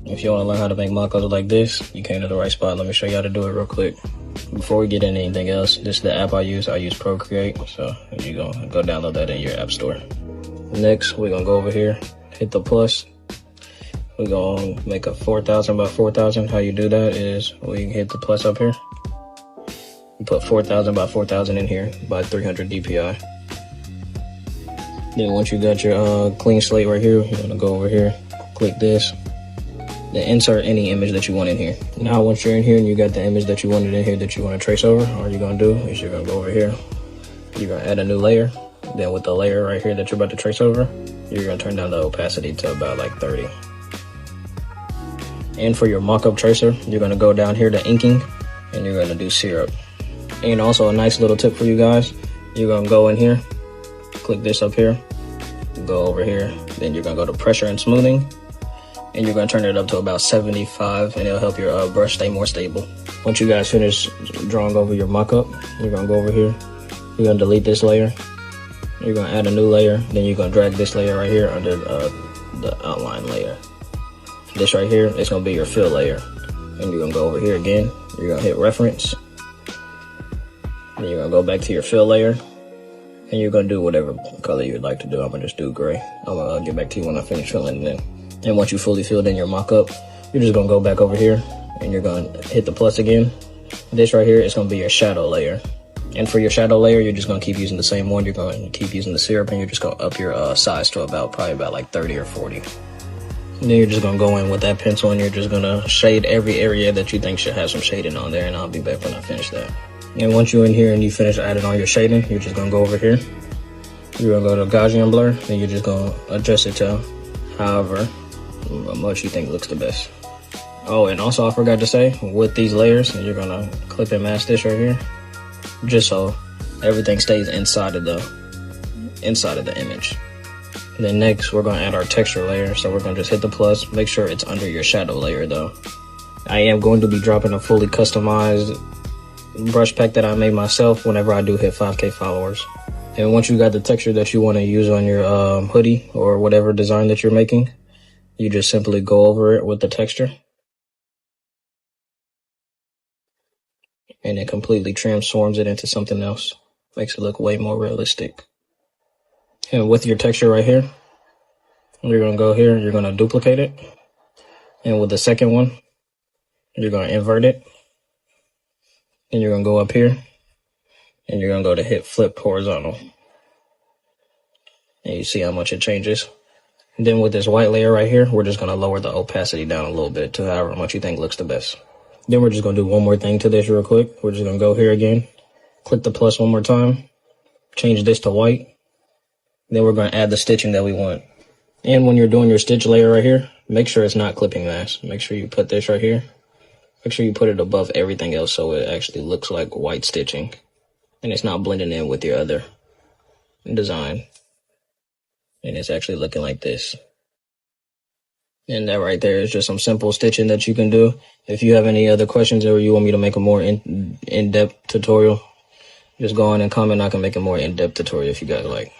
If you want to learn how to make mock-ups like this, you came to the right spot. Let me show you how to do it real quick. Before we get into anything else, this is the app I use. I use Procreate, so you're going to go download that in your app store. Next, we're going to go over here, hit the plus. We're going to make a 4,000 by 4,000. How you do that is we hit the plus up here. You put 4,000 by 4,000 in here by 300 DPI. Then once you got your clean slate right here, you're gonna go over here, click this, then insert any image that you want in here. Now once you're in here and you got the image that you wanted in here that you want to trace over, all you're gonna do is you're gonna go over here, you're gonna add a new layer. Then with the layer right here that you're about to trace over, you're gonna turn down the opacity to about like 30. And for your mock-up tracer, you're gonna go down here to inking and you're gonna do syrup. And also a nice little tip for you guys, you're gonna go in here, click this up here, go over here, then you're gonna go to pressure and smoothing, and you're gonna turn it up to about 75, and it'll help your brush stay more stable. Once you guys finish drawing over your mock-up, you're gonna go over here, you're gonna delete this layer, you're gonna add a new layer, then you're gonna drag this layer right here under the outline layer. This right here is gonna be your fill layer, and you're gonna go over here again, you're gonna hit reference, and you're gonna go back to your fill layer, and you're gonna do whatever color you'd like to do. I'm gonna just do gray. I'm gonna get back to you when I finish filling it in. And once you fully filled in your mock-up, you're just gonna go back over here and you're gonna hit the plus again. This right here is gonna be your shadow layer. And for your shadow layer, you're just gonna keep using the same one. You're gonna keep using the syrup, and you're just gonna up your size to probably about like 30 or 40. And then you're just gonna go in with that pencil and you're just gonna shade every area that you think should have some shading on there, and I'll be back when I finish that. And once you're in here and you finish adding all your shading, you're just gonna go over here. You're gonna go to Gaussian blur, and you're just gonna adjust it to however much you think looks the best. Oh, and also I forgot to say, with these layers, you're gonna clip and mask this right here, just so everything stays inside of the image. And then next, we're gonna add our texture layer. So we're gonna just hit the plus. Make sure it's under your shadow layer though. I am going to be dropping a fully customized brush pack that I made myself whenever I do hit 5K followers. And once you got the texture that you want to use on your hoodie or whatever design that you're making, you just simply go over it with the texture, and it completely transforms it into something else. Makes it look way more realistic. And with your texture right here, you're gonna go here, you're gonna duplicate it, and with the second one, you're gonna invert it. And you're gonna go up here and you're gonna go to hit flip horizontal. And you see how much it changes. And then with this white layer right here, we're just gonna lower the opacity down a little bit to however much you think looks the best. Then we're just gonna do one more thing to this real quick. We're just gonna go here again, click the plus one more time, change this to white. Then we're gonna add the stitching that we want. And when you're doing your stitch layer right here, make sure it's not clipping mask. Make sure you put this right here. Make sure you put it above everything else so it actually looks like white stitching and it's not blending in with your other design. And it's actually looking like this. And that right there is just some simple stitching that you can do. If you have any other questions or you want me to make a more in-depth tutorial, just go on and comment. I can make a more in-depth tutorial if you guys like.